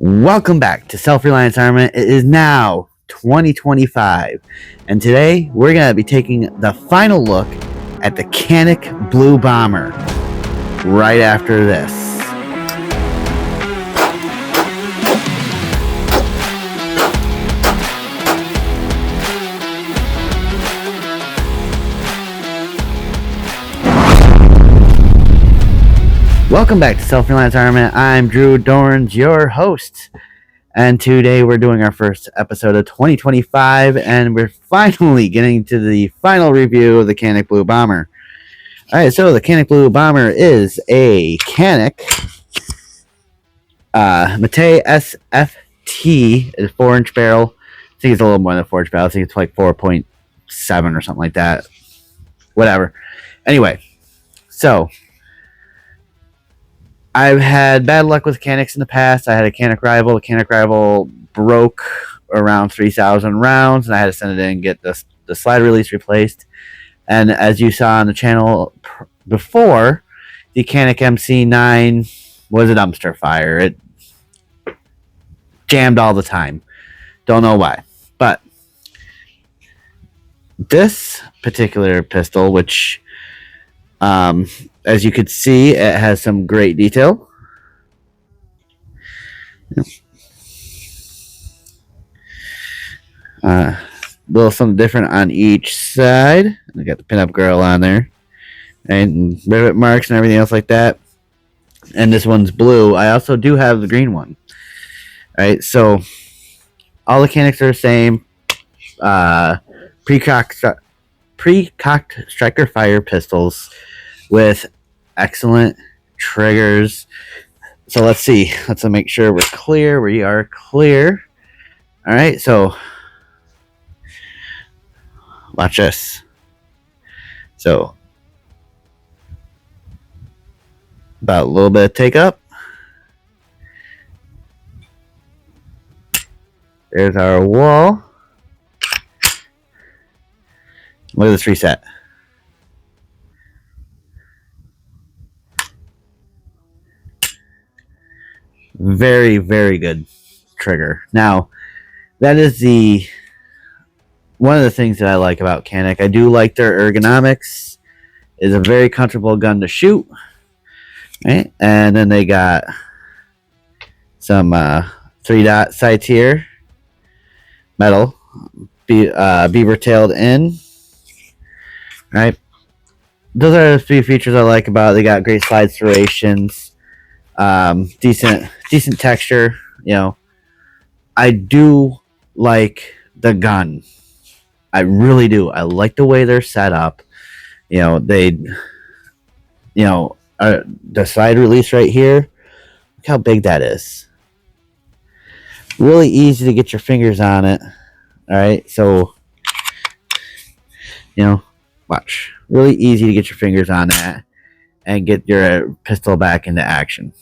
Welcome back to Self-Reliance Armament. It is now 2025, and today we're going to be taking the final look at the Canik Blue Bomber right after this. Welcome back to Self-Reliance Armament. I'm Drew Dorns, your host, and today we're doing our first episode of 2025, and we're finally getting to the final review of the Canik Blue Bomber. Alright, so the Canik Blue Bomber is a Canik Mete SFT, is 4-inch barrel. I think it's a little more than a 4-inch barrel. I think it's like 4.7 or something like that. Whatever. Anyway, so I've had bad luck with Caniks in the past. I had a Canik Rival. The Canik Rival broke around 3,000 rounds, and I had to send it in and get the slide release replaced. And as you saw on the channel before, the Canik MC9 was a dumpster fire. It jammed all the time. Don't know why. But this particular pistol, which as you could see, it has some great detail. Little something different on each side. I got the pinup girl on there, and rivet marks and everything else like that. And this one's blue. I also do have the green one. Right, so all the Caniks are the same. Pre-cocked striker fire pistols with excellent triggers. So let's see. Let's make sure we're clear. We are clear. All right, so watch this. So about a little bit of take up. There's our wall. Look at this reset. Very, very good trigger. Now, that is one of the things that I like about Canik. I do like their ergonomics. It's a very comfortable gun to shoot. Right? And then they got some 3-dot sights here. Metal. Beaver-tailed in. Right? Those are the few features I like about it. They got great slide serrations. Decent texture. You know, I do like the gun. I really do. I like the way they're set up. You know, the slide release right here. Look how big that is. Really easy to get your fingers on it. All right, so watch. Really easy to get your fingers on that and get your pistol back into action.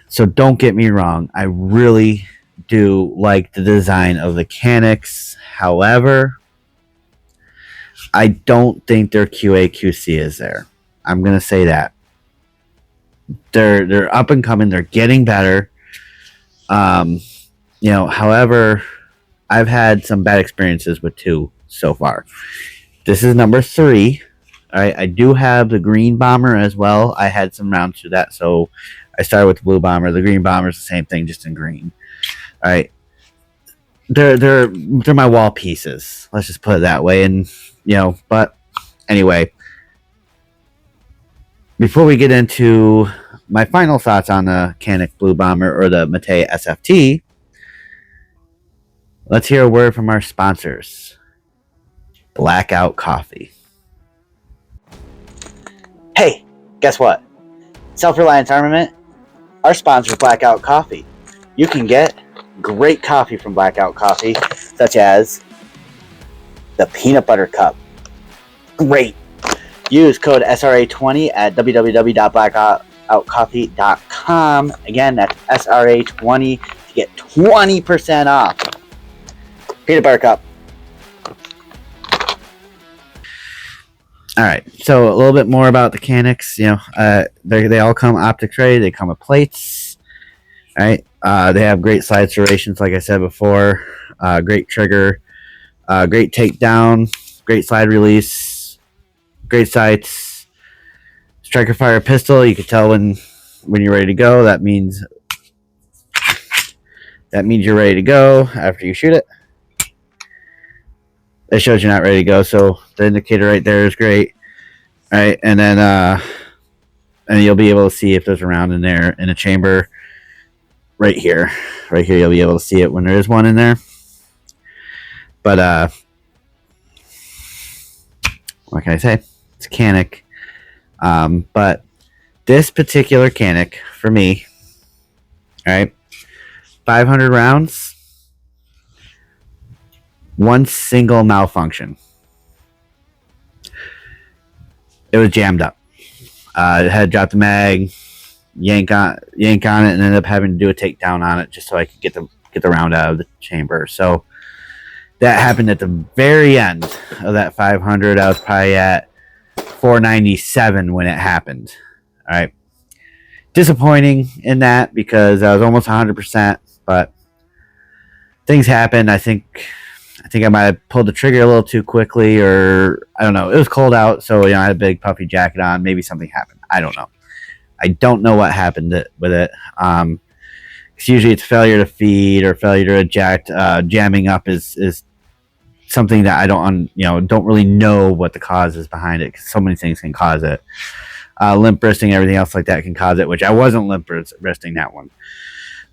So don't get me wrong. I really do like the design of the Caniks. However, I don't think their QA/QC is there. I'm going to say that. They're up and coming. They're getting better. However, I've had some bad experiences with 2 so far. This is number 3. All right, I do have the green bomber as well. I had some rounds through that, so I started with the blue bomber. The green bomber is the same thing, just in green. All right, they're my wall pieces. Let's just put it that way. And but anyway, before we get into my final thoughts on the Canik Blue Bomber or the Mete SFT, let's hear a word from our sponsors, Blackout Coffee. Hey, guess what? Self-Reliance Armament, our sponsor, Blackout Coffee. You can get great coffee from Blackout Coffee, such as the Peanut Butter Cup. Great. Use code SRA20 at www.blackoutcoffee.com. Again, that's SRA20 to get 20% off. Peanut Butter Cup. All right, so a little bit more about the Caniks. They all come optics ready. They come with plates. All right, they have great slide serrations, like I said before. Great trigger, great takedown, great slide release, great sights. Striker fire pistol. You can tell when you're ready to go. That means you're ready to go after you shoot it. It shows you're not ready to go, so the indicator right there is great. All right, and then and you'll be able to see if there's a round in there in a chamber. Right here, you'll be able to see it when there is one in there. But what can I say? It's a Canik. But this particular Canik for me, all right, 500 rounds, one single malfunction. It was jammed up. It had dropped the mag, yank on it, and ended up having to do a takedown on it just so I could get the round out of the chamber. So that happened at the very end of that 500. I was probably at 497 when it happened. All right, disappointing in that because I was almost 100%, but things happened. I think I might have pulled the trigger a little too quickly, or I don't know. It was cold out, so I had a big puffy jacket on. Maybe something happened. I don't know. I don't know what happened with it. It's usually it's failure to feed or failure to eject. Jamming up is something that I don't really know what the cause is behind it, because so many things can cause it. Limp wristing, everything else like that can cause it, which I wasn't limp wristing that one.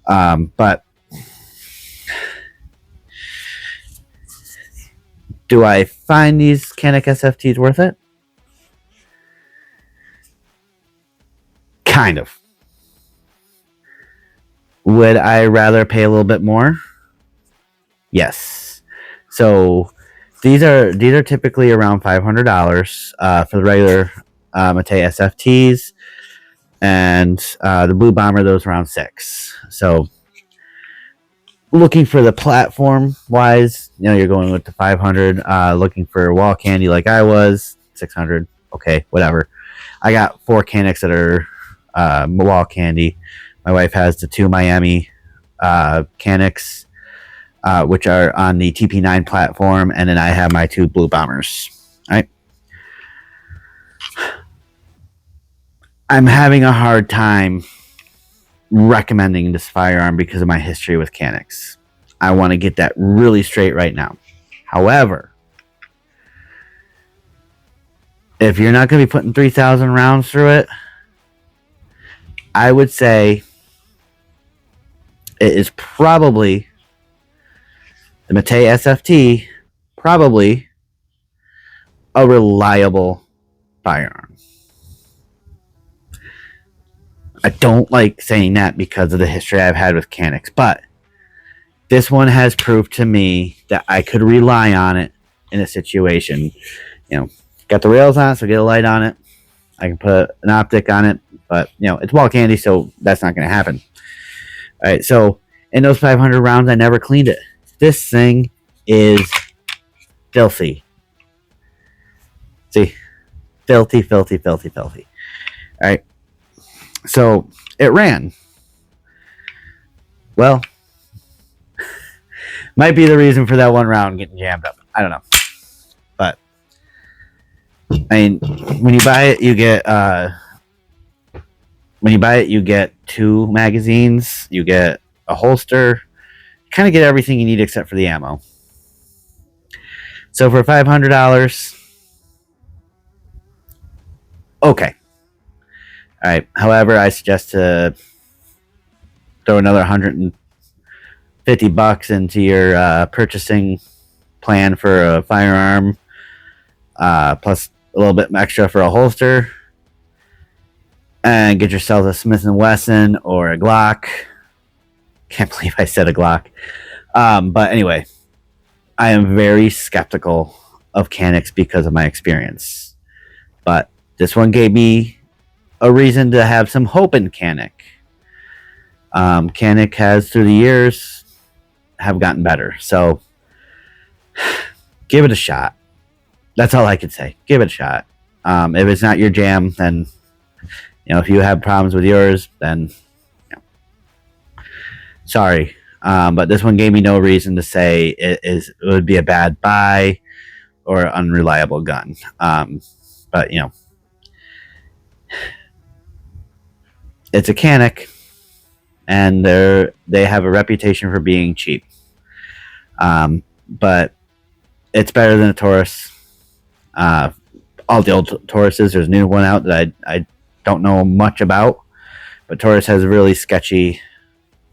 But do I find these Canik SFTs worth it? Kind of. Would I rather pay a little bit more? Yes. So these are typically around $500 for the regular Mete SFTs, and the Blue Bomber, those around $6. So looking for the platform wise, you're going with the 500. Looking for wall candy like I was, 600. Okay, whatever. I got 4 Caniks that are wall candy. My wife has the 2 Miami Caniks, which are on the TP9 platform, and then I have my 2 Blue Bombers. All right. I'm having a hard time recommending this firearm because of my history with Caniks. I want to get that really straight right now. However, if you're not going to be putting 3,000 rounds through it, I would say it is probably the Mete SFT, probably a reliable firearm. I don't like saying that because of the history I've had with Caniks, but this one has proved to me that I could rely on it in a situation. Got the rails on it, so get a light on it. I can put an optic on it, but it's wall candy, so that's not going to happen. All right, so in those 500 rounds, I never cleaned it. This thing is filthy. See, filthy, filthy, filthy, filthy. All right. So it ran. Well, might be the reason for that one round getting jammed up. I don't know. But I mean, when you buy it, you get 2 magazines, you get a holster, kind of get everything you need except for the ammo. So for $500, okay. All right. However, I suggest to throw another $150 into your purchasing plan for a firearm, plus a little bit extra for a holster, and get yourself a Smith & Wesson or a Glock. Can't believe I said a Glock. But anyway, I am very skeptical of Caniks because of my experience. But this one gave me a reason to have some hope in Canik. Canik has, through the years, have gotten better. So, give it a shot. That's all I can say. Give it a shot. If it's not your jam, then if you have problems with yours, then sorry. But this one gave me no reason to say it would be a bad buy or unreliable gun. But it's a Canik, and they have a reputation for being cheap. But it's better than a Taurus. All the old Tauruses, there's a new one out that I don't know much about, but Taurus has really sketchy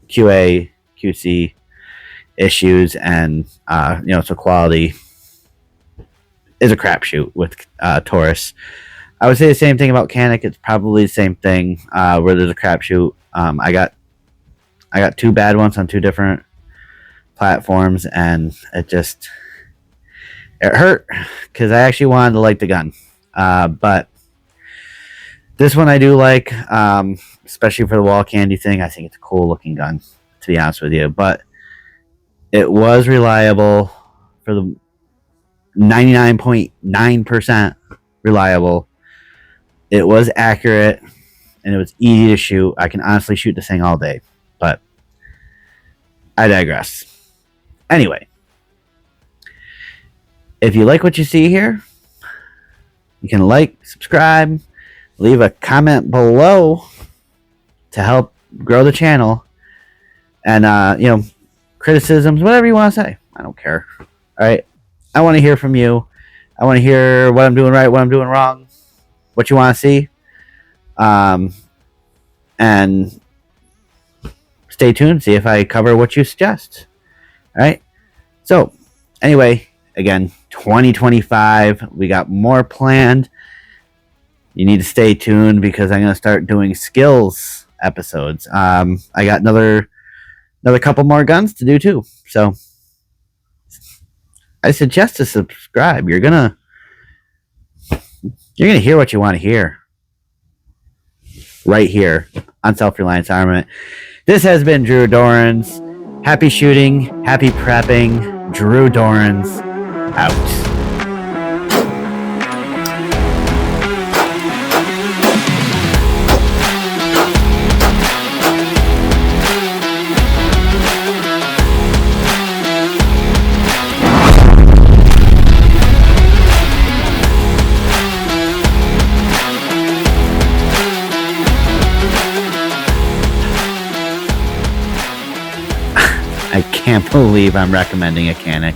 QA, QC issues, and so quality is a crapshoot with Taurus. I would say the same thing about Canik. It's probably the same thing where there's a crapshoot. I got two bad ones on two different platforms, and it hurt because I actually wanted to like the gun. But this one I do like, especially for the wall candy thing. I think it's a cool looking gun, to be honest with you. But it was reliable for the 99.9% reliable. It was accurate, and it was easy to shoot. I can honestly shoot this thing all day, but I digress. Anyway, if you like what you see here, you can like, subscribe, leave a comment below to help grow the channel, and criticisms, whatever you want to say. I don't care. All right, I want to hear from you. I want to hear what I'm doing right, what I'm doing wrong, what you want to see, and stay tuned. See if I cover what you suggest. All right. So, anyway, again, 2025. We got more planned. You need to stay tuned because I'm gonna start doing skills episodes. I got another couple more guns to do too. So, I suggest to subscribe. You're gonna hear what you want to hear right here on Self-Reliance Armament. This has been Drew Dorans. Happy shooting, happy prepping. Drew Dorans out. I can't believe I'm recommending a Canik.